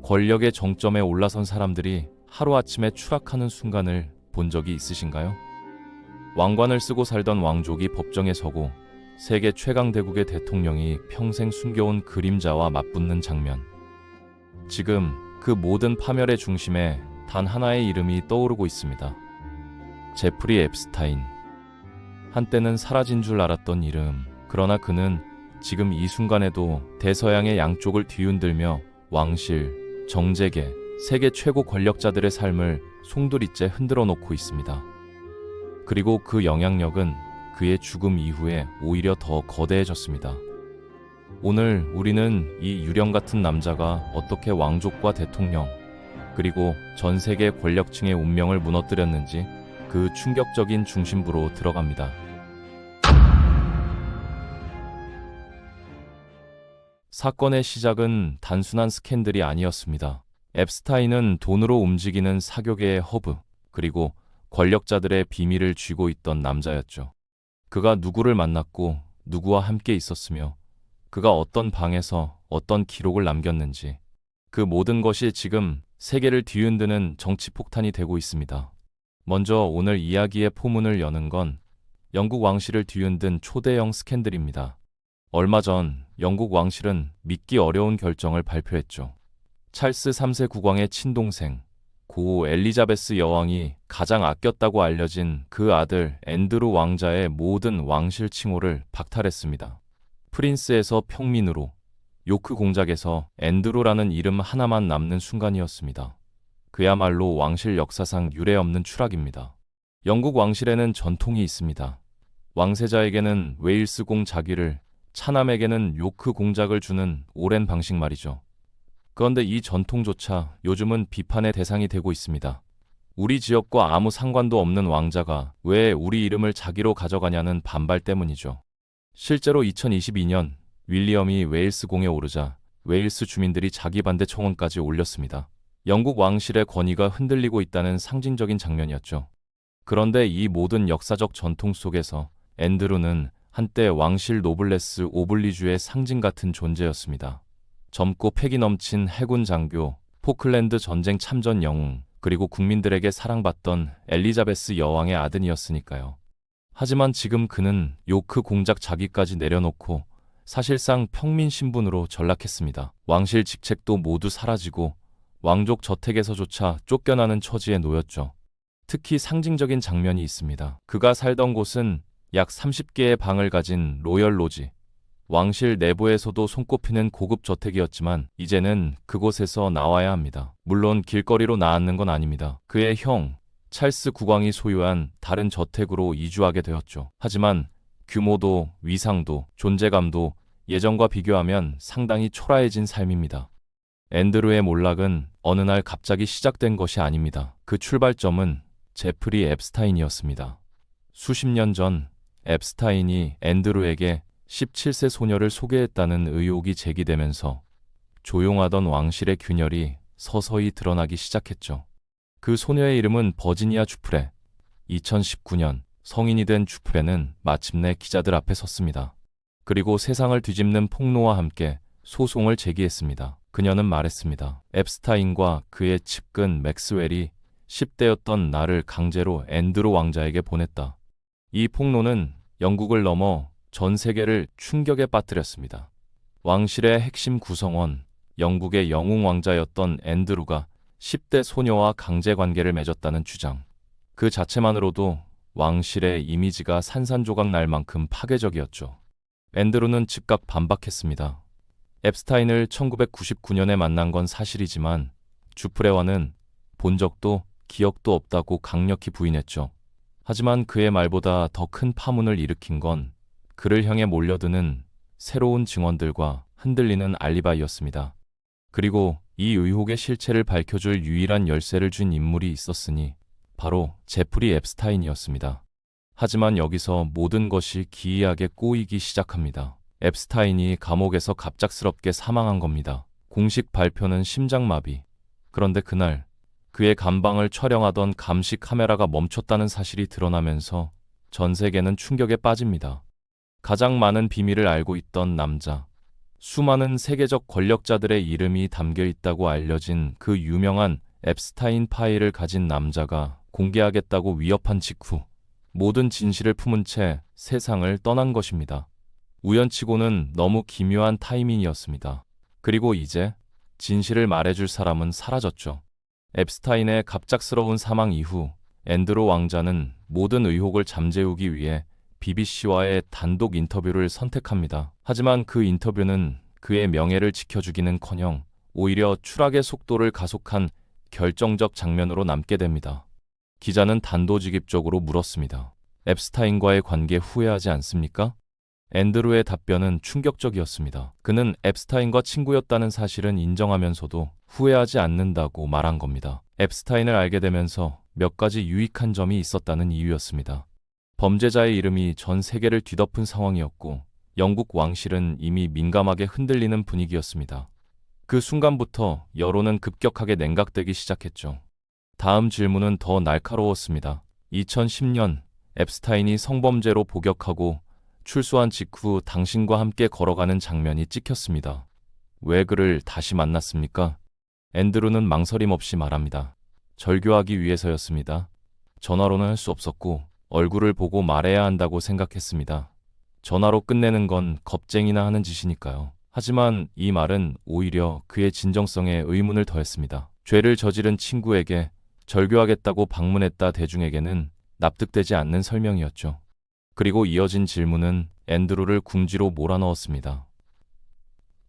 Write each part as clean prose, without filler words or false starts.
권력의 정점에 올라선 사람들이 하루아침에 추락하는 순간을 본 적이 있으신가요? 왕관을 쓰고 살던 왕족이 법정에 서고 세계 최강 대국의 대통령이 평생 숨겨온 그림자와 맞붙는 장면. 지금 그 모든 파멸의 중심에 단 하나의 이름이 떠오르고 있습니다. 제프리 앱스타인. 한때는 사라진 줄 알았던 이름. 그러나 그는 지금 이 순간에도 대서양의 양쪽을 뒤흔들며 왕실, 정재계, 세계 최고 권력자들의 삶을 송두리째 흔들어 놓고 있습니다. 그리고 그 영향력은 그의 죽음 이후에 오히려 더 거대해졌습니다. 오늘 우리는 이 유령 같은 남자가 어떻게 왕족과 대통령, 그리고 전 세계 권력층의 운명을 무너뜨렸는지 그 충격적인 중심부로 들어갑니다. 사건의 시작은 단순한 스캔들이 아니었습니다. 앱스타인은 돈으로 움직이는 사교계의 허브, 그리고 권력자들의 비밀을 쥐고 있던 남자였죠. 그가 누구를 만났고 누구와 함께 있었으며 그가 어떤 방에서 어떤 기록을 남겼는지, 그 모든 것이 지금 세계를 뒤흔드는 정치 폭탄이 되고 있습니다. 먼저 오늘 이야기의 포문을 여는 건 영국 왕실을 뒤흔든 초대형 스캔들입니다. 얼마 전 영국 왕실은 믿기 어려운 결정을 발표했죠. 찰스 3세 국왕의 친동생, 고 엘리자베스 여왕이 가장 아꼈다고 알려진 그 아들 앤드루 왕자의 모든 왕실 칭호를 박탈했습니다. 프린스에서 평민으로, 요크 공작에서 앤드루라는 이름 하나만 남는 순간이었습니다. 그야말로 왕실 역사상 유례없는 추락입니다. 영국 왕실에는 전통이 있습니다. 왕세자에게는 웨일스공 자귀를, 차남에게는 요크 공작을 주는 오랜 방식 말이죠. 그런데 이 전통조차 요즘은 비판의 대상이 되고 있습니다. 우리 지역과 아무 상관도 없는 왕자가 왜 우리 이름을 자기로 가져가냐는 반발 때문이죠. 실제로 2022년 윌리엄이 웨일스 공에 오르자 웨일스 주민들이 자기 반대 청원까지 올렸습니다. 영국 왕실의 권위가 흔들리고 있다는 상징적인 장면이었죠. 그런데 이 모든 역사적 전통 속에서 앤드루는 한때 왕실 노블레스 오블리주의 상징 같은 존재였습니다. 젊고 패기 넘친 해군 장교, 포클랜드 전쟁 참전 영웅, 그리고 국민들에게 사랑받던 엘리자베스 여왕의 아들이었으니까요. 하지만 지금 그는 요크 공작 자기까지 내려놓고 사실상 평민 신분으로 전락했습니다. 왕실 직책도 모두 사라지고 왕족 저택에서조차 쫓겨나는 처지에 놓였죠. 특히 상징적인 장면이 있습니다. 그가 살던 곳은 약 30개의 방을 가진 로열 로지, 왕실 내부에서도 손꼽히는 고급 저택이었지만 이제는 그곳에서 나와야 합니다. 물론 길거리로 나앉는 건 아닙니다. 그의 형, 찰스 국왕이 소유한 다른 저택으로 이주하게 되었죠. 하지만 규모도 위상도 존재감도 예전과 비교하면 상당히 초라해진 삶입니다. 앤드루의 몰락은 어느 날 갑자기 시작된 것이 아닙니다. 그 출발점은 제프리 앱스타인이었습니다. 수십 년 전 앱스타인이 앤드루에게 17세 소녀를 소개했다는 의혹이 제기되면서 조용하던 왕실의 균열이 서서히 드러나기 시작했죠. 그 소녀의 이름은 버지니아 주프레. 2019년 성인이 된 주프레는 마침내 기자들 앞에 섰습니다. 그리고 세상을 뒤집는 폭로와 함께 소송을 제기했습니다. 그녀는 말했습니다. 앱스타인과 그의 측근 맥스웰이 10대였던 나를 강제로 앤드루 왕자에게 보냈다. 이 폭로는 영국을 넘어 전 세계를 충격에 빠뜨렸습니다. 왕실의 핵심 구성원, 영국의 영웅 왕자였던 앤드루가 10대 소녀와 강제 관계를 맺었다는 주장. 그 자체만으로도 왕실의 이미지가 산산조각 날 만큼 파괴적이었죠. 앤드루는 즉각 반박했습니다. 앱스타인을 1999년에 만난 건 사실이지만 주프레와는 본 적도 기억도 없다고 강력히 부인했죠. 하지만 그의 말보다 더 큰 파문을 일으킨 건 그를 향해 몰려드는 새로운 증언들과 흔들리는 알리바이였습니다. 그리고 이 의혹의 실체를 밝혀줄 유일한 열쇠를 준 인물이 있었으니 바로 제프리 앱스타인이었습니다. 하지만 여기서 모든 것이 기이하게 꼬이기 시작합니다. 앱스타인이 감옥에서 갑작스럽게 사망한 겁니다. 공식 발표는 심장마비. 그런데 그날 그의 감방을 촬영하던 감시 카메라가 멈췄다는 사실이 드러나면서 전 세계는 충격에 빠집니다. 가장 많은 비밀을 알고 있던 남자, 수많은 세계적 권력자들의 이름이 담겨 있다고 알려진 그 유명한 앱스타인 파일을 가진 남자가 공개하겠다고 위협한 직후 모든 진실을 품은 채 세상을 떠난 것입니다. 우연치고는 너무 기묘한 타이밍이었습니다. 그리고 이제 진실을 말해줄 사람은 사라졌죠. 앱스타인의 갑작스러운 사망 이후 앤드루 왕자는 모든 의혹을 잠재우기 위해 BBC와의 단독 인터뷰를 선택합니다. 하지만 그 인터뷰는 그의 명예를 지켜주기는커녕 오히려 추락의 속도를 가속한 결정적 장면으로 남게 됩니다. 기자는 단도직입적으로 물었습니다. 앱스타인과의 관계 후회하지 않습니까? 앤드루의 답변은 충격적이었습니다. 그는 앱스타인과 친구였다는 사실은 인정하면서도 후회하지 않는다고 말한 겁니다. 앱스타인을 알게 되면서 몇 가지 유익한 점이 있었다는 이유였습니다. 범죄자의 이름이 전 세계를 뒤덮은 상황이었고 영국 왕실은 이미 민감하게 흔들리는 분위기였습니다. 그 순간부터 여론은 급격하게 냉각되기 시작했죠. 다음 질문은 더 날카로웠습니다. 2010년 앱스타인이 성범죄로 복역하고 출소한 직후 당신과 함께 걸어가는 장면이 찍혔습니다. 왜 그를 다시 만났습니까? 앤드루는 망설임 없이 말합니다. 절교하기 위해서였습니다. 전화로는 할 수 없었고 얼굴을 보고 말해야 한다고 생각했습니다. 전화로 끝내는 건 겁쟁이나 하는 짓이니까요. 하지만 이 말은 오히려 그의 진정성에 의문을 더했습니다. 죄를 저지른 친구에게 절교하겠다고 방문했다 대중에게는 납득되지 않는 설명이었죠. 그리고 이어진 질문은 앤드루를 궁지로 몰아넣었습니다.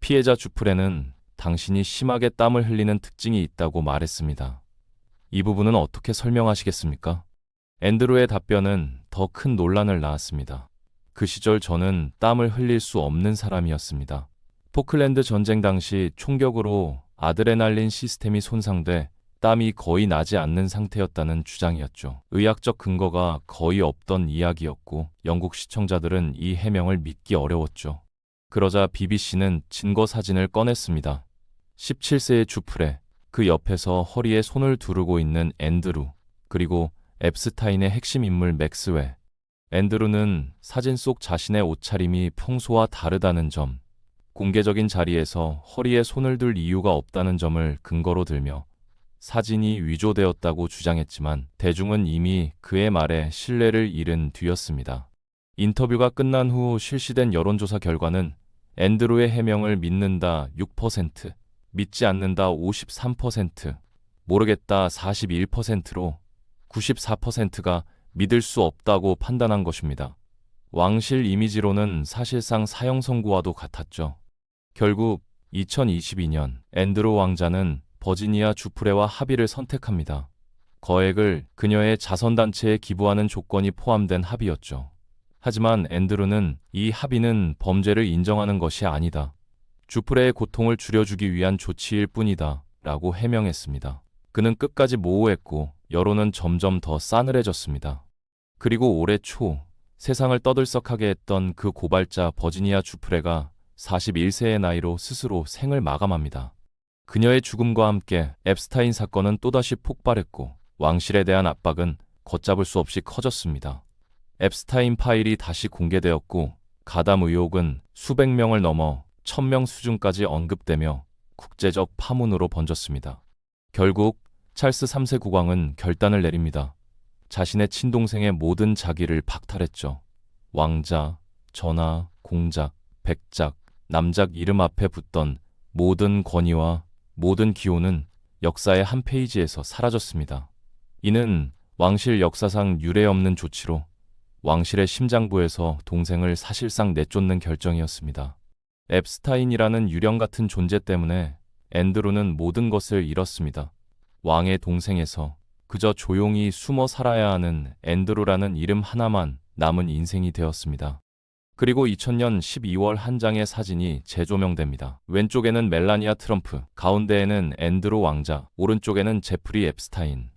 피해자 주프레는 당신이 심하게 땀을 흘리는 특징이 있다고 말했습니다. 이 부분은 어떻게 설명하시겠습니까? 앤드루의 답변은 더 큰 논란을 낳았습니다. 그 시절 저는 땀을 흘릴 수 없는 사람이었습니다. 포클랜드 전쟁 당시 총격으로 아드레날린 시스템이 손상돼 땀이 거의 나지 않는 상태였다는 주장이었죠. 의학적 근거가 거의 없던 이야기였고 영국 시청자들은 이 해명을 믿기 어려웠죠. 그러자 BBC는 증거 사진을 꺼냈습니다. 17세의 주프레, 그 옆에서 허리에 손을 두르고 있는 앤드루, 그리고 앱스타인의 핵심 인물 맥스웰. 앤드루는 사진 속 자신의 옷차림이 평소와 다르다는 점, 공개적인 자리에서 허리에 손을 둘 이유가 없다는 점을 근거로 들며 사진이 위조되었다고 주장했지만 대중은 이미 그의 말에 신뢰를 잃은 뒤였습니다. 인터뷰가 끝난 후 실시된 여론조사 결과는 앤드루의 해명을 믿는다 6%, 믿지 않는다 53%, 모르겠다 41%로 94%가 믿을 수 없다고 판단한 것입니다. 왕실 이미지로는 사실상 사형 선고와도 같았죠. 결국 2022년 앤드루 왕자는 버지니아 주프레와 합의를 선택합니다. 거액을 그녀의 자선단체에 기부하는 조건이 포함된 합의였죠. 하지만 앤드루는 이 합의는 범죄를 인정하는 것이 아니다. 주프레의 고통을 줄여주기 위한 조치일 뿐이다. 라고 해명했습니다. 그는 끝까지 모호했고 여론은 점점 더 싸늘해졌습니다. 그리고 올해 초 세상을 떠들썩하게 했던 그 고발자 버지니아 주프레가 41세의 나이로 스스로 생을 마감합니다. 그녀의 죽음과 함께 앱스타인 사건은 또다시 폭발했고 왕실에 대한 압박은 걷잡을 수 없이 커졌습니다. 앱스타인 파일이 다시 공개되었고 가담 의혹은 수백 명을 넘어 1000명 수준까지 언급되며 국제적 파문으로 번졌습니다. 결국 찰스 3세 국왕은 결단을 내립니다. 자신의 친동생의 모든 자기를 박탈했죠. 왕자, 전하, 공작, 백작, 남작 이름 앞에 붙던 모든 권위와 모든 기호는 역사의 한 페이지에서 사라졌습니다. 이는 왕실 역사상 유례없는 조치로 왕실의 심장부에서 동생을 사실상 내쫓는 결정이었습니다. 앱스타인이라는 유령 같은 존재 때문에 앤드루는 모든 것을 잃었습니다. 왕의 동생에서 그저 조용히 숨어 살아야 하는 앤드루라는 이름 하나만 남은 인생이 되었습니다. 그리고 2000년 12월 한 장의 사진이 재조명됩니다. 왼쪽에는 멜라니아 트럼프, 가운데에는 앤드루 왕자, 오른쪽에는 제프리 앱스타인.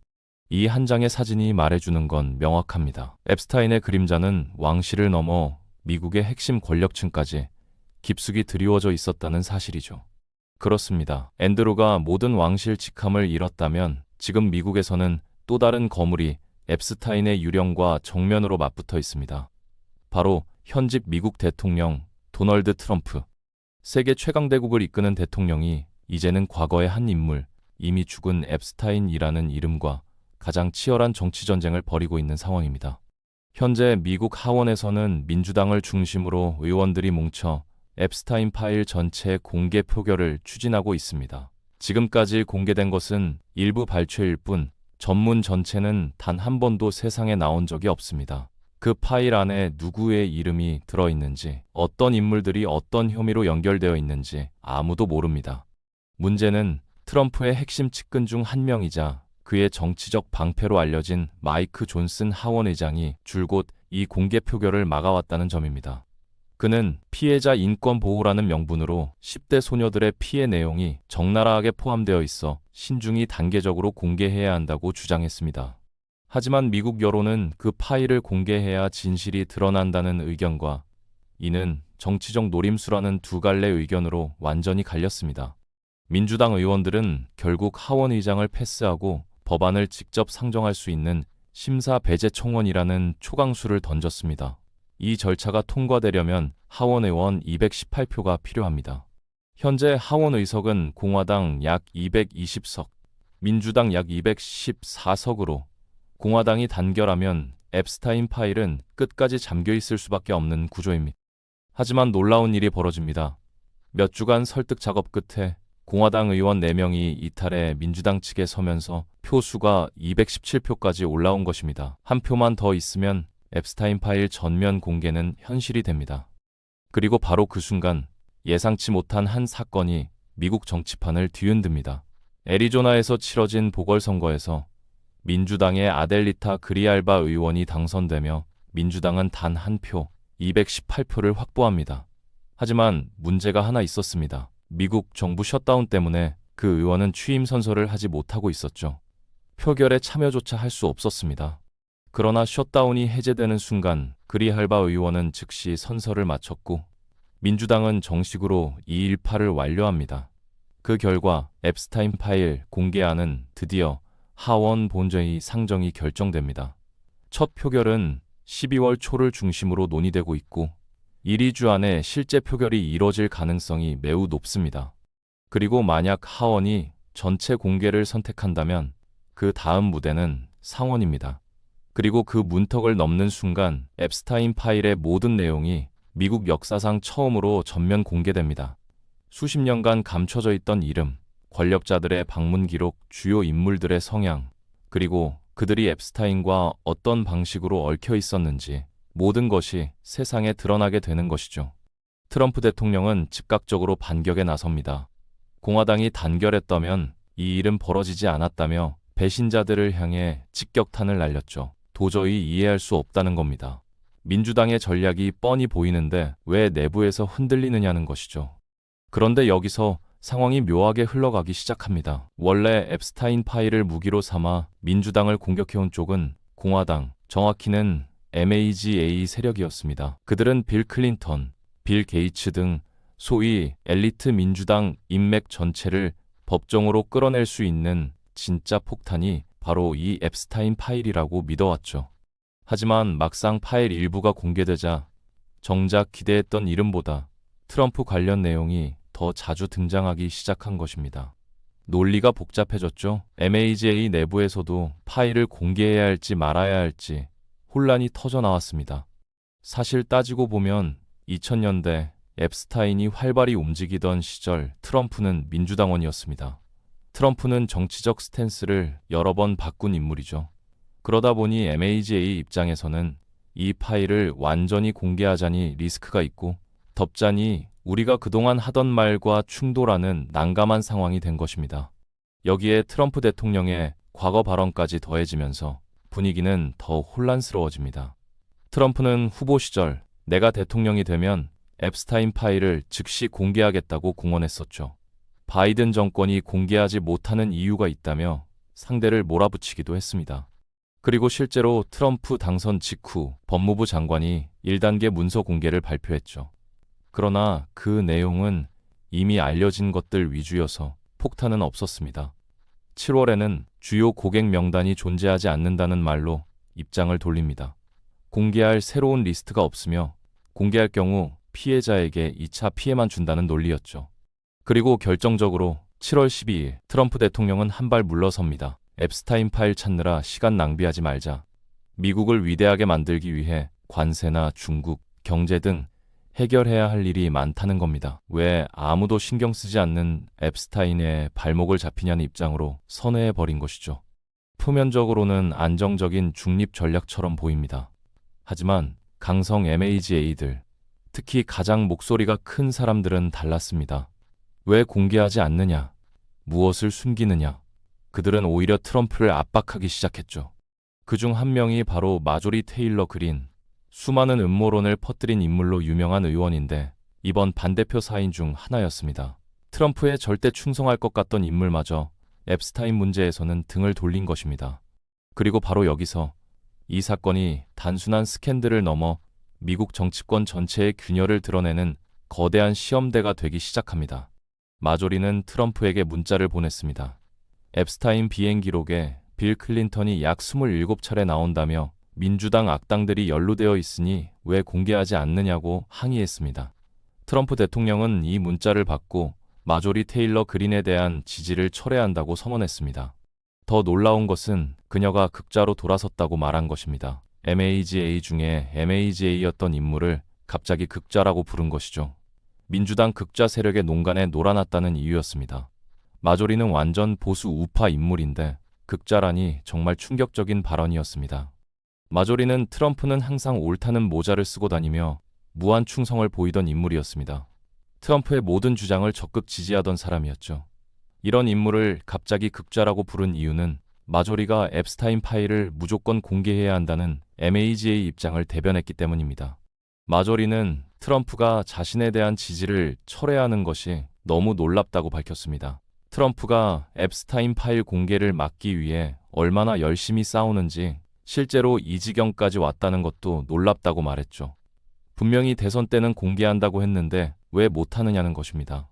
이 한 장의 사진이 말해주는 건 명확합니다. 앱스타인의 그림자는 왕실을 넘어 미국의 핵심 권력층까지 깊숙이 드리워져 있었다는 사실이죠. 그렇습니다. 앤드루가 모든 왕실 직함을 잃었다면 지금 미국에서는 또 다른 거물이 앱스타인의 유령과 정면으로 맞붙어 있습니다. 바로 현직 미국 대통령 도널드 트럼프. 세계 최강대국을 이끄는 대통령이 이제는 과거의 한 인물, 이미 죽은 앱스타인이라는 이름과 가장 치열한 정치 전쟁을 벌이고 있는 상황입니다. 현재 미국 하원에서는 민주당을 중심으로 의원들이 뭉쳐 앱스타인 파일 전체 공개 표결을 추진하고 있습니다. 지금까지 공개된 것은 일부 발췌일 뿐 전문 전체는 단 한 번도 세상에 나온 적이 없습니다. 그 파일 안에 누구의 이름이 들어있는지, 어떤 인물들이 어떤 혐의로 연결되어 있는지 아무도 모릅니다. 문제는 트럼프의 핵심 측근 중 한 명이자 그의 정치적 방패로 알려진 마이크 존슨 하원 의장이 줄곧 이 공개 표결을 막아왔다는 점입니다. 그는 피해자 인권 보호라는 명분으로 10대 소녀들의 피해 내용이 적나라하게 포함되어 있어 신중히 단계적으로 공개해야 한다고 주장했습니다. 하지만 미국 여론은 그 파일을 공개해야 진실이 드러난다는 의견과 이는 정치적 노림수라는 두 갈래 의견으로 완전히 갈렸습니다. 민주당 의원들은 결국 하원 의장을 패스하고 법안을 직접 상정할 수 있는 심사 배제 청원이라는 초강수를 던졌습니다. 이 절차가 통과되려면 하원 의원 218표가 필요합니다. 현재 하원 의석은 공화당 약 220석, 민주당 약 214석으로 공화당이 단결하면 앱스타인 파일은 끝까지 잠겨 있을 수밖에 없는 구조입니다. 하지만 놀라운 일이 벌어집니다. 몇 주간 설득 작업 끝에 공화당 의원 4명이 이탈해 민주당 측에 서면서 표수가 217표까지 올라온 것입니다. 한 표만 더 있으면 앱스타인 파일 전면 공개는 현실이 됩니다. 그리고 바로 그 순간 예상치 못한 한 사건이 미국 정치판을 뒤흔듭니다. 애리조나에서 치러진 보궐선거에서 민주당의 아델리타 그리알바 의원이 당선되며 민주당은 단 한 표, 218표를 확보합니다. 하지만 문제가 하나 있었습니다. 미국 정부 셧다운 때문에 그 의원은 취임 선서를 하지 못하고 있었죠. 표결에 참여조차 할 수 없었습니다. 그러나 셧다운이 해제되는 순간 그리할바 의원은 즉시 선서를 마쳤고 민주당은 정식으로 218을 완료합니다. 그 결과 앱스타인 파일 공개안은 드디어 하원 본회의 상정이 결정됩니다. 첫 표결은 12월 초를 중심으로 논의되고 있고 1, 2주 안에 실제 표결이 이뤄질 가능성이 매우 높습니다. 그리고 만약 하원이 전체 공개를 선택한다면 그 다음 무대는 상원입니다. 그리고 그 문턱을 넘는 순간 앱스타인 파일의 모든 내용이 미국 역사상 처음으로 전면 공개됩니다. 수십 년간 감춰져 있던 이름, 권력자들의 방문 기록, 주요 인물들의 성향, 그리고 그들이 앱스타인과 어떤 방식으로 얽혀 있었는지 모든 것이 세상에 드러나게 되는 것이죠. 트럼프 대통령은 즉각적으로 반격에 나섭니다. 공화당이 단결했다면 이 일은 벌어지지 않았다며 배신자들을 향해 직격탄을 날렸죠. 도저히 이해할 수 없다는 겁니다. 민주당의 전략이 뻔히 보이는데 왜 내부에서 흔들리느냐는 것이죠. 그런데 여기서 상황이 묘하게 흘러가기 시작합니다. 원래 앱스타인 파일을 무기로 삼아 민주당을 공격해온 쪽은 공화당, 정확히는 MAGA 세력이었습니다. 그들은 빌 클린턴, 빌 게이츠 등 소위 엘리트 민주당 인맥 전체를 법정으로 끌어낼 수 있는 진짜 폭탄이 바로 이 앱스타인 파일이라고 믿어왔죠. 하지만 막상 파일 일부가 공개되자 정작 기대했던 이름보다 트럼프 관련 내용이 더 자주 등장하기 시작한 것입니다. 논리가 복잡해졌죠. MAGA 내부에서도 파일을 공개해야 할지 말아야 할지 혼란이 터져 나왔습니다. 사실 따지고 보면 2000년대 앱스타인이 활발히 움직이던 시절 트럼프는 민주당원이었습니다. 트럼프는 정치적 스탠스를 여러 번 바꾼 인물이죠. 그러다 보니 MAGA 입장에서는 이 파일을 완전히 공개하자니 리스크가 있고 덮자니 우리가 그동안 하던 말과 충돌하는 난감한 상황이 된 것입니다. 여기에 트럼프 대통령의 과거 발언까지 더해지면서 분위기는 더 혼란스러워집니다. 트럼프는 후보 시절 내가 대통령이 되면 앱스타인 파일을 즉시 공개하겠다고 공언했었죠. 바이든 정권이 공개하지 못하는 이유가 있다며 상대를 몰아붙이기도 했습니다. 그리고 실제로 트럼프 당선 직후 법무부 장관이 1단계 문서 공개를 발표했죠. 그러나 그 내용은 이미 알려진 것들 위주여서 폭탄은 없었습니다. 7월에는 주요 고객 명단이 존재하지 않는다는 말로 입장을 돌립니다. 공개할 새로운 리스트가 없으며 공개할 경우 피해자에게 2차 피해만 준다는 논리였죠. 그리고 결정적으로 7월 12일 트럼프 대통령은 한 발 물러섭니다. 앱스타인 파일 찾느라 시간 낭비하지 말자. 미국을 위대하게 만들기 위해 관세나 중국, 경제 등 해결해야 할 일이 많다는 겁니다. 왜 아무도 신경 쓰지 않는 앱스타인의 발목을 잡히냐는 입장으로 선회해버린 것이죠. 표면적으로는 안정적인 중립 전략처럼 보입니다. 하지만 강성 MAGA들, 특히 가장 목소리가 큰 사람들은 달랐습니다. 왜 공개하지 않느냐? 무엇을 숨기느냐? 그들은 오히려 트럼프를 압박하기 시작했죠. 그중 한 명이 바로 마조리 테일러 그린, 수많은 음모론을 퍼뜨린 인물로 유명한 의원인데 이번 반대표 사인 중 하나였습니다. 트럼프에 절대 충성할 것 같던 인물마저 앱스타인 문제에서는 등을 돌린 것입니다. 그리고 바로 여기서 이 사건이 단순한 스캔들을 넘어 미국 정치권 전체의 균열을 드러내는 거대한 시험대가 되기 시작합니다. 마조리는 트럼프에게 문자를 보냈습니다. 앱스타인 비행 기록에 빌 클린턴이 약 27차례 나온다며 민주당 악당들이 연루되어 있으니 왜 공개하지 않느냐고 항의했습니다. 트럼프 대통령은 이 문자를 받고 마조리 테일러 그린에 대한 지지를 철회한다고 선언했습니다. 더 놀라운 것은 그녀가 극자로 돌아섰다고 말한 것입니다. MAGA 중에 MAGA였던 인물을 갑자기 극자라고 부른 것이죠. 민주당 극자 세력의 농간에 놀아났다는 이유였습니다. 마조리는 완전 보수 우파 인물인데 극자라니 정말 충격적인 발언이었습니다. 마조리는 트럼프는 항상 옳다는 모자를 쓰고 다니며 무한 충성을 보이던 인물이었습니다. 트럼프의 모든 주장을 적극 지지하던 사람이었죠. 이런 인물을 갑자기 극자라고 부른 이유는 마조리가 앱스타인 파일을 무조건 공개해야 한다는 MAGA 입장을 대변했기 때문입니다. 마조리는 트럼프가 자신에 대한 지지를 철회하는 것이 너무 놀랍다고 밝혔습니다. 트럼프가 앱스타인 파일 공개를 막기 위해 얼마나 열심히 싸우는지 실제로 이 지경까지 왔다는 것도 놀랍다고 말했죠. 분명히 대선 때는 공개한다고 했는데 왜 못하느냐는 것입니다.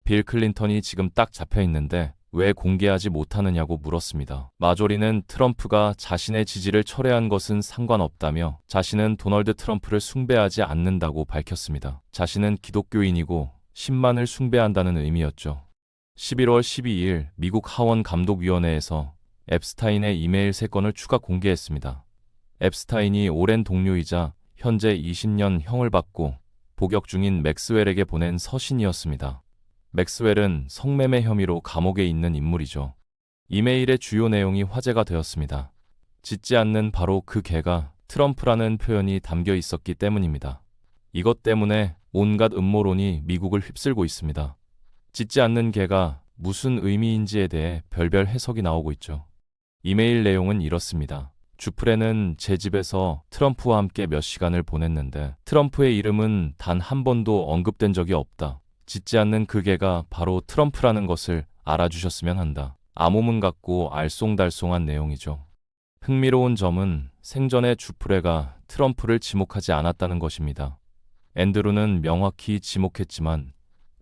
빌 클린턴이 지금 딱 잡혀 있는데 왜 공개하지 못하느냐고 물었습니다. 마조리는 트럼프가 자신의 지지를 철회한 것은 상관없다며 자신은 도널드 트럼프를 숭배하지 않는다고 밝혔습니다. 자신은 기독교인이고 10만을 숭배한다는 의미였죠. 11월 12일 미국 하원 감독위원회에서 앱스타인의 이메일 3건을 추가 공개했습니다. 앱스타인이 오랜 동료이자 현재 20년 형을 받고 복역 중인 맥스웰에게 보낸 서신이었습니다. 맥스웰은 성매매 혐의로 감옥에 있는 인물이죠. 이메일의 주요 내용이 화제가 되었습니다. 짖지 않는 바로 그 개가 트럼프라는 표현이 담겨 있었기 때문입니다. 이것 때문에 온갖 음모론이 미국을 휩쓸고 있습니다. 짖지 않는 개가 무슨 의미인지에 대해 별별 해석이 나오고 있죠. 이메일 내용은 이렇습니다. 주프레는 제 집에서 트럼프와 함께 몇 시간을 보냈는데 트럼프의 이름은 단 한 번도 언급된 적이 없다. 짖지 않는 그 개가 바로 트럼프라는 것을 알아주셨으면 한다. 암호문 같고 알쏭달쏭한 내용이죠. 흥미로운 점은 생전에 주프레가 트럼프를 지목하지 않았다는 것입니다. 앤드루는 명확히 지목했지만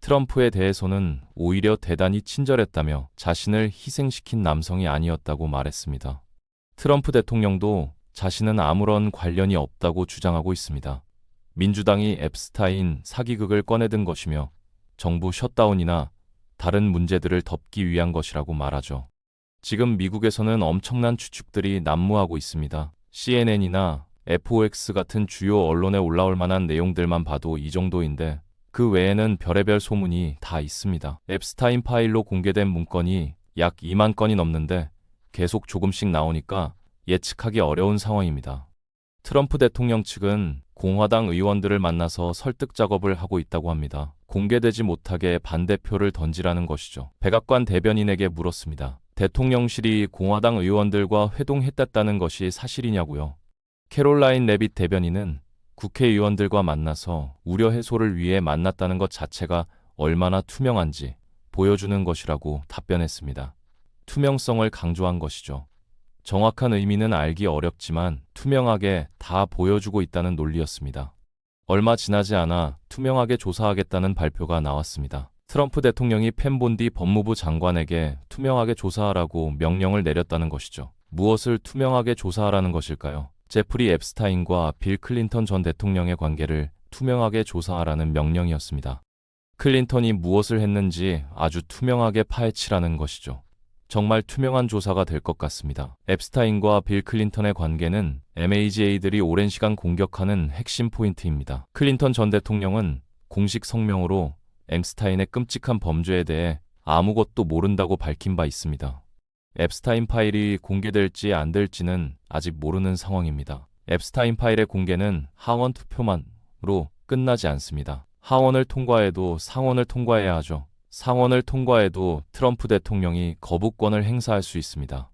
트럼프에 대해서는 오히려 대단히 친절했다며 자신을 희생시킨 남성이 아니었다고 말했습니다. 트럼프 대통령도 자신은 아무런 관련이 없다고 주장하고 있습니다. 민주당이 앱스타인 사기극을 꺼내든 것이며 정부 셧다운이나 다른 문제들을 덮기 위한 것이라고 말하죠. 지금 미국에서는 엄청난 추측들이 난무하고 있습니다. CNN이나 FOX 같은 주요 언론에 올라올 만한 내용들만 봐도 이 정도인데 그 외에는 별의별 소문이 다 있습니다. 앱스타인 파일로 공개된 문건이 약 2만 건이 넘는데 계속 조금씩 나오니까 예측하기 어려운 상황입니다. 트럼프 대통령 측은 공화당 의원들을 만나서 설득 작업을 하고 있다고 합니다. 공개되지 못하게 반대표를 던지라는 것이죠. 백악관 대변인에게 물었습니다. 대통령실이 공화당 의원들과 회동했다는 것이 사실이냐고요. 캐롤라인 레빗 대변인은 국회의원들과 만나서 우려 해소를 위해 만났다는 것 자체가 얼마나 투명한지 보여주는 것이라고 답변했습니다. 투명성을 강조한 것이죠. 정확한 의미는 알기 어렵지만 투명하게 다 보여주고 있다는 논리였습니다. 얼마 지나지 않아 투명하게 조사하겠다는 발표가 나왔습니다. 트럼프 대통령이 펜 본디 법무부 장관에게 투명하게 조사하라고 명령을 내렸다는 것이죠. 무엇을 투명하게 조사하라는 것일까요? 제프리 앱스타인과 빌 클린턴 전 대통령의 관계를 투명하게 조사하라는 명령이었습니다. 클린턴이 무엇을 했는지 아주 투명하게 파헤치라는 것이죠. 정말 투명한 조사가 될 것 같습니다. 앱스타인과 빌 클린턴의 관계는 MAGA들이 오랜 시간 공격하는 핵심 포인트입니다. 클린턴 전 대통령은 공식 성명으로 앱스타인의 끔찍한 범죄에 대해 아무것도 모른다고 밝힌 바 있습니다. 앱스타인 파일이 공개될지 안 될지는 아직 모르는 상황입니다. 앱스타인 파일의 공개는 하원 투표만으로 끝나지 않습니다. 하원을 통과해도 상원을 통과해야 하죠. 상원을 통과해도 트럼프 대통령이 거부권을 행사할 수 있습니다.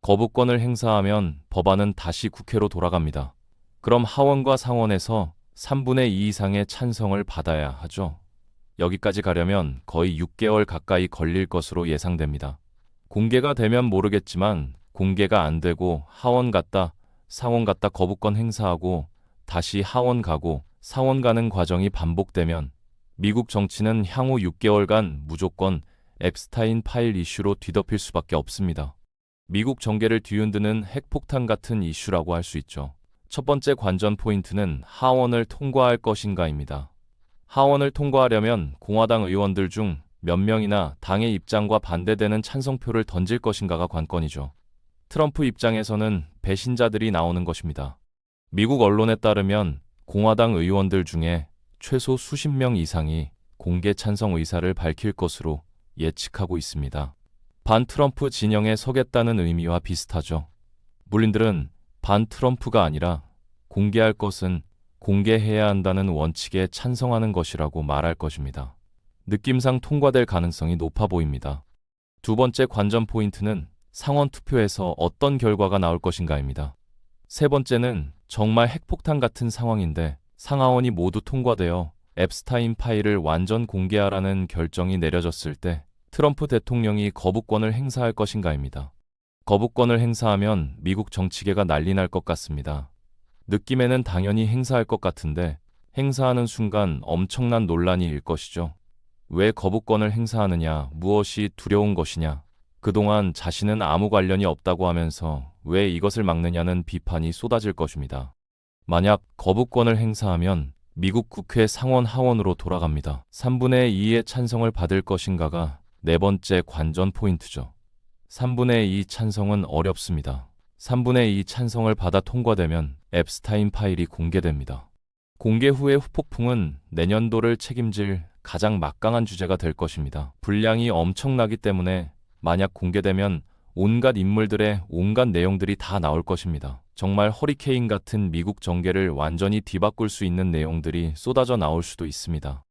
거부권을 행사하면 법안은 다시 국회로 돌아갑니다. 그럼 하원과 상원에서 3분의 2 이상의 찬성을 받아야 하죠. 여기까지 가려면 거의 6개월 가까이 걸릴 것으로 예상됩니다. 공개가 되면 모르겠지만 공개가 안 되고 하원 갔다 상원 갔다 거부권 행사하고 다시 하원 가고 상원 가는 과정이 반복되면 미국 정치는 향후 6개월간 무조건 앱스타인 파일 이슈로 뒤덮일 수밖에 없습니다. 미국 정계를 뒤흔드는 핵폭탄 같은 이슈라고 할 수 있죠. 첫 번째 관전 포인트는 하원을 통과할 것인가입니다. 하원을 통과하려면 공화당 의원들 중 몇 명이나 당의 입장과 반대되는 찬성표를 던질 것인가가 관건이죠. 트럼프 입장에서는 배신자들이 나오는 것입니다. 미국 언론에 따르면 공화당 의원들 중에 최소 수십 명 이상이 공개 찬성 의사를 밝힐 것으로 예측하고 있습니다. 반 트럼프 진영에 서겠다는 의미와 비슷하죠. 물린들은 반 트럼프가 아니라 공개할 것은 공개해야 한다는 원칙에 찬성하는 것이라고 말할 것입니다. 느낌상 통과될 가능성이 높아 보입니다. 두 번째 관전 포인트는 상원 투표에서 어떤 결과가 나올 것인가입니다. 세 번째는 정말 핵폭탄 같은 상황인데 상하원이 모두 통과되어 앱스타인 파일을 완전 공개하라는 결정이 내려졌을 때 트럼프 대통령이 거부권을 행사할 것인가입니다. 거부권을 행사하면 미국 정치계가 난리 날 것 같습니다. 느낌에는 당연히 행사할 것 같은데 행사하는 순간 엄청난 논란이 일 것이죠. 왜 거부권을 행사하느냐, 무엇이 두려운 것이냐, 그동안 자신은 아무 관련이 없다고 하면서 왜 이것을 막느냐는 비판이 쏟아질 것입니다. 만약 거부권을 행사하면 미국 국회 상원 하원으로 돌아갑니다. 3분의 2의 찬성을 받을 것인가가 네 번째 관전 포인트죠. 3분의 2 찬성은 어렵습니다. 3분의 2 찬성을 받아 통과되면 앱스타인 파일이 공개됩니다. 공개 후의 후폭풍은 내년도를 책임질 가장 막강한 주제가 될 것입니다. 분량이 엄청나기 때문에 만약 공개되면 온갖 인물들의 온갖 내용들이 다 나올 것입니다. 정말 허리케인 같은 미국 정계를 완전히 뒤바꿀 수 있는 내용들이 쏟아져 나올 수도 있습니다.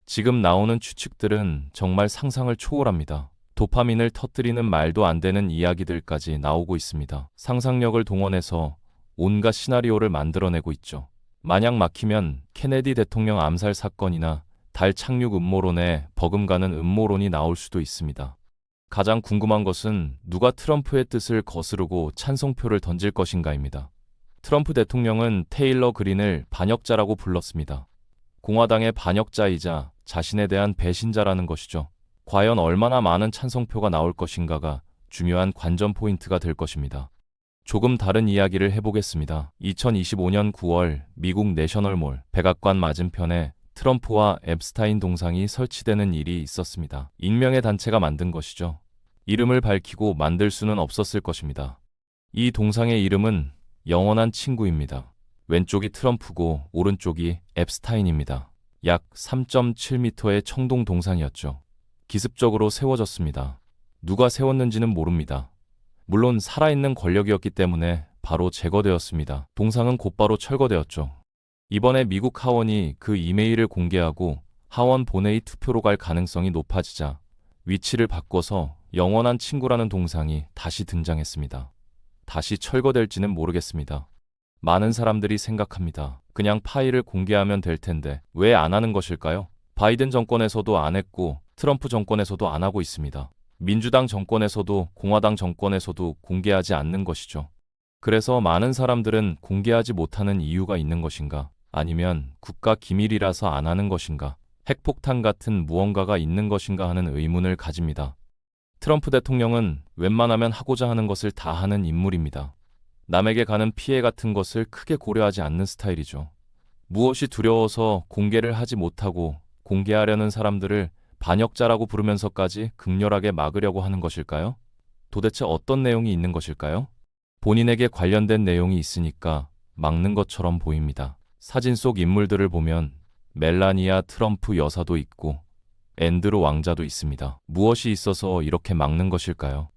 지금 나오는 추측들은 정말 상상을 초월합니다. 도파민을 터뜨리는 말도 안 되는 이야기들까지 나오고 있습니다. 상상력을 동원해서 온갖 시나리오를 만들어내고 있죠. 만약 막히면 케네디 대통령 암살 사건이나 달 착륙 음모론에 버금가는 음모론이 나올 수도 있습니다. 가장 궁금한 것은 누가 트럼프의 뜻을 거스르고 찬성표를 던질 것인가입니다. 트럼프 대통령은 테일러 그린을 반역자라고 불렀습니다. 공화당의 반역자이자 자신에 대한 배신자라는 것이죠. 과연 얼마나 많은 찬성표가 나올 것인가가 중요한 관전 포인트가 될 것입니다. 조금 다른 이야기를 해보겠습니다. 2025년 9월 미국 내셔널몰 백악관 맞은편에 트럼프와 앱스타인 동상이 설치되는 일이 있었습니다. 익명의 단체가 만든 것이죠. 이름을 밝히고 만들 수는 없었을 것입니다. 이 동상의 이름은 영원한 친구입니다. 왼쪽이 트럼프고 오른쪽이 앱스타인입니다. 약 3.7m의 청동 동상이었죠. 기습적으로 세워졌습니다. 누가 세웠는지는 모릅니다. 물론 살아있는 권력이었기 때문에 바로 제거되었습니다. 동상은 곧바로 철거되었죠. 이번에 미국 하원이 그 이메일을 공개하고 하원 본회의 투표로 갈 가능성이 높아지자 위치를 바꿔서 영원한 친구라는 동상이 다시 등장했습니다. 다시 철거될지는 모르겠습니다. 많은 사람들이 생각합니다. 그냥 파일을 공개하면 될 텐데 왜 안 하는 것일까요? 바이든 정권에서도 안 했고 트럼프 정권에서도 안 하고 있습니다. 민주당 정권에서도 공화당 정권에서도 공개하지 않는 것이죠. 그래서 많은 사람들은 공개하지 못하는 이유가 있는 것인가? 아니면 국가 기밀이라서 안 하는 것인가? 핵폭탄 같은 무언가가 있는 것인가 하는 의문을 가집니다. 트럼프 대통령은 웬만하면 하고자 하는 것을 다 하는 인물입니다. 남에게 가는 피해 같은 것을 크게 고려하지 않는 스타일이죠. 무엇이 두려워서 공개를 하지 못하고 공개하려는 사람들을 반역자라고 부르면서까지 극렬하게 막으려고 하는 것일까요? 도대체 어떤 내용이 있는 것일까요? 본인에게 관련된 내용이 있으니까 막는 것처럼 보입니다. 사진 속 인물들을 보면 멜라니아 트럼프 여사도 있고 앤드루 왕자도 있습니다. 무엇이 있어서 이렇게 막는 것일까요?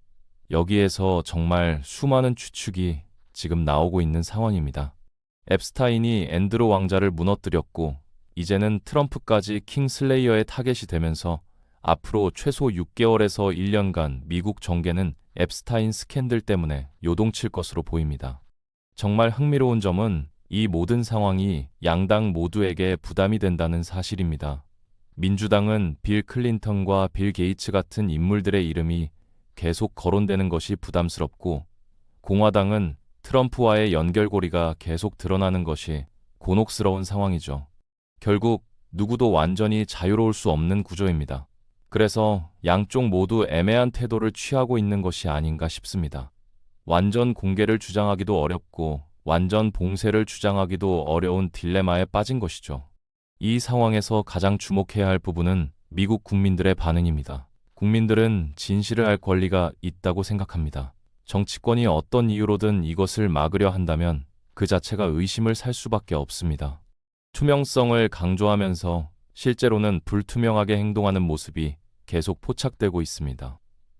여기에서 정말 수많은 추측이 지금 나오고 있는 상황입니다. 앱스타인이 앤드루 왕자를 무너뜨렸고 이제는 트럼프까지 킹슬레이어의 타겟이 되면서 앞으로 최소 6개월에서 1년간 미국 정계는 앱스타인 스캔들 때문에 요동칠 것으로 보입니다. 정말 흥미로운 점은 이 모든 상황이 양당 모두에게 부담이 된다는 사실입니다. 민주당은 빌 클린턴과 빌 게이츠 같은 인물들의 이름이 계속 거론되는 것이 부담스럽고, 공화당은 트럼프와의 연결고리가 계속 드러나는 것이 곤혹스러운 상황이죠. 결국 누구도 완전히 자유로울 수 없는 구조입니다. 그래서 양쪽 모두 애매한 태도를 취하고 있는 것이 아닌가 싶습니다. 완전 공개를 주장하기도 어렵고 완전 봉쇄를 주장하기도 어려운 딜레마에 빠진 것이죠. 이 상황에서 가장 주목해야 할 부분은 미국 국민들의 반응입니다. 국민들은 진실을 알 권리가 있다고 생각합니다. 정치권이 어떤 이유로든 이것을 막으려 한다면 그 자체가 의심을 살 수밖에 없습니다. 투명성을 강조하면서 실제로는 불투명하게 행동하는 모습이 계속 포착되고 있습니다.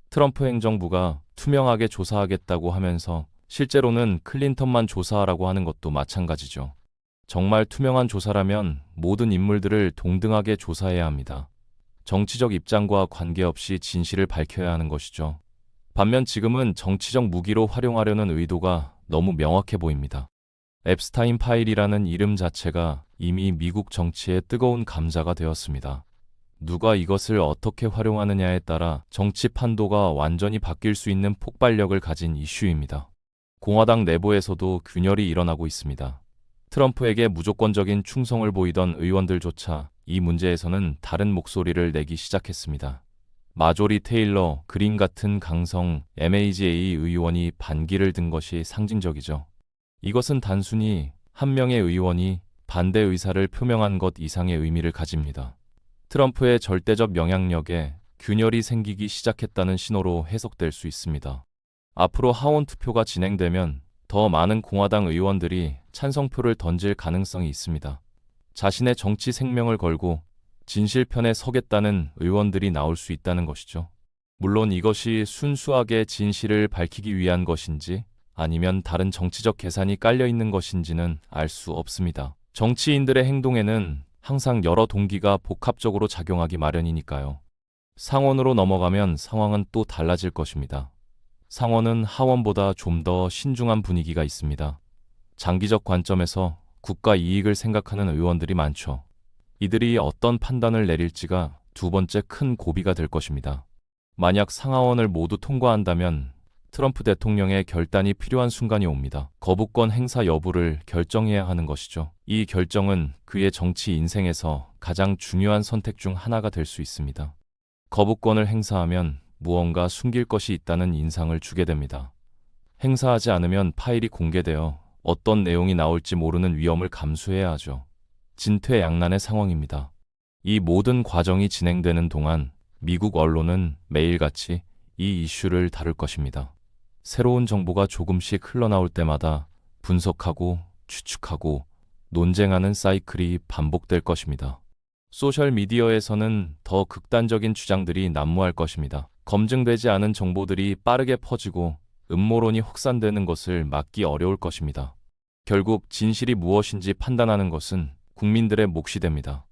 트럼프 행정부가 투명하게 조사하겠다고 하면서 실제로는 클린턴만 조사하라고 하는 것도 마찬가지죠. 정말 투명한 조사라면 모든 인물들을 동등하게 조사해야 합니다. 정치적 입장과 관계없이 진실을 밝혀야 하는 것이죠. 반면 지금은 정치적 무기로 활용하려는 의도가 너무 명확해 보입니다. 앱스타인 파일이라는 이름 자체가 이미 미국 정치의 뜨거운 감자가 되었습니다. 누가 이것을 어떻게 활용하느냐에 따라 정치 판도가 완전히 바뀔 수 있는 폭발력을 가진 이슈입니다. 공화당 내부에서도 균열이 일어나고 있습니다. 트럼프에게 무조건적인 충성을 보이던 의원들조차 이 문제에서는 다른 목소리를 내기 시작했습니다. 마조리 테일러 그린 같은 강성 MAGA 의원이 반기를 든 것이 상징적이죠. 이것은 단순히 한 명의 의원이 반대 의사를 표명한 것 이상의 의미를 가집니다. 트럼프의 절대적 영향력에 균열이 생기기 시작했다는 신호로 해석될 수 있습니다. 앞으로 하원 투표가 진행되면 더 많은 공화당 의원들이 찬성표를 던질 가능성이 있습니다. 자신의 정치 생명을 걸고 진실편에 서겠다는 의원들이 나올 수 있다는 것이죠. 물론 이것이 순수하게 진실을 밝히기 위한 것인지 아니면 다른 정치적 계산이 깔려 있는 것인지는 알 수 없습니다. 정치인들의 행동에는 항상 여러 동기가 복합적으로 작용하기 마련이니까요. 상원으로 넘어가면 상황은 또 달라질 것입니다. 상원은 하원보다 좀 더 신중한 분위기가 있습니다. 장기적 관점에서 국가 이익을 생각하는 의원들이 많죠. 이들이 어떤 판단을 내릴지가 두 번째 큰 고비가 될 것입니다. 만약 상하원을 모두 통과한다면 트럼프 대통령의 결단이 필요한 순간이 옵니다. 거부권 행사 여부를 결정해야 하는 것이죠. 이 결정은 그의 정치 인생에서 가장 중요한 선택 중 하나가 될 수 있습니다. 거부권을 행사하면 무언가 숨길 것이 있다는 인상을 주게 됩니다. 행사하지 않으면 파일이 공개되어 어떤 내용이 나올지 모르는 위험을 감수해야 하죠. 진퇴양난의 상황입니다. 이 모든 과정이 진행되는 동안 미국 언론은 매일같이 이 이슈를 다룰 것입니다. 새로운 정보가 조금씩 흘러나올 때마다 분석하고 추측하고 논쟁하는 사이클이 반복될 것입니다. 소셜미디어에서는 더 극단적인 주장들이 난무할 것입니다. 검증되지 않은 정보들이 빠르게 퍼지고 음모론이 확산되는 것을 막기 어려울 것입니다. 결국 진실이 무엇인지 판단하는 것은 국민들의 몫이 됩니다.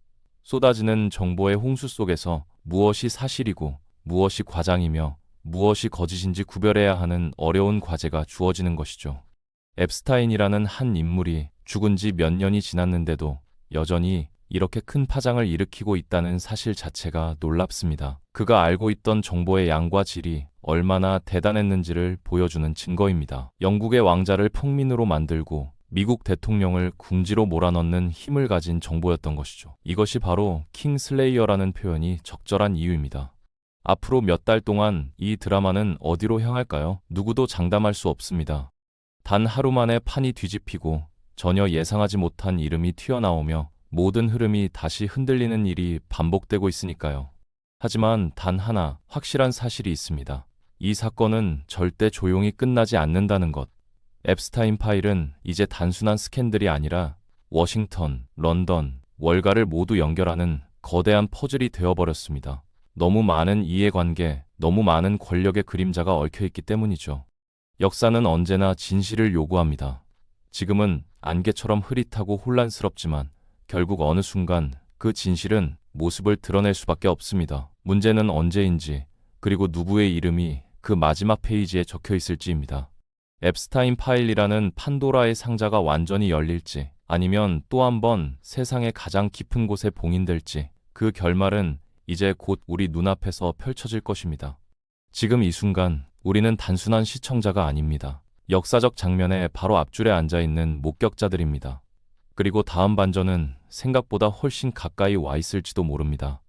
쏟아지는 정보의 홍수 속에서 무엇이 사실이고 무엇이 과장이며 무엇이 거짓인지 구별해야 하는 어려운 과제가 주어지는 것이죠. 앱스타인이라는 한 인물이 죽은 지 몇 년이 지났는데도 여전히 이렇게 큰 파장을 일으키고 있다는 사실 자체가 놀랍습니다. 그가 알고 있던 정보의 양과 질이 얼마나 대단했는지를 보여주는 증거입니다. 영국의 왕자를 평민으로 만들고 미국 대통령을 궁지로 몰아넣는 힘을 가진 정보였던 것이죠. 이것이 바로 킹슬레이어라는 표현이 적절한 이유입니다. 앞으로 몇 달 동안 이 드라마는 어디로 향할까요? 누구도 장담할 수 없습니다. 단 하루 만에 판이 뒤집히고 전혀 예상하지 못한 이름이 튀어나오며 모든 흐름이 다시 흔들리는 일이 반복되고 있으니까요. 하지만 단 하나 확실한 사실이 있습니다. 이 사건은 절대 조용히 끝나지 않는다는 것. 앱스타인 파일은 이제 단순한 스캔들이 아니라 워싱턴, 런던, 월가를 모두 연결하는 거대한 퍼즐이 되어버렸습니다. 너무 많은 이해관계, 너무 많은 권력의 그림자가 얽혀있기 때문이죠. 역사는 언제나 진실을 요구합니다. 지금은 안개처럼 흐릿하고 혼란스럽지만 결국 어느 순간 그 진실은 모습을 드러낼 수밖에 없습니다. 문제는 언제인지, 그리고 누구의 이름이 그 마지막 페이지에 적혀 있을지입니다. 앱스타인 파일이라는 판도라의 상자가 완전히 열릴지, 아니면 또 한 번 세상의 가장 깊은 곳에 봉인될지, 그 결말은 이제 곧 우리 눈앞에서 펼쳐질 것입니다. 지금 이 순간 우리는 단순한 시청자가 아닙니다. 역사적 장면의 바로 앞줄에 앉아있는 목격자들입니다. 그리고 다음 반전은 생각보다 훨씬 가까이 와 있을지도 모릅니다.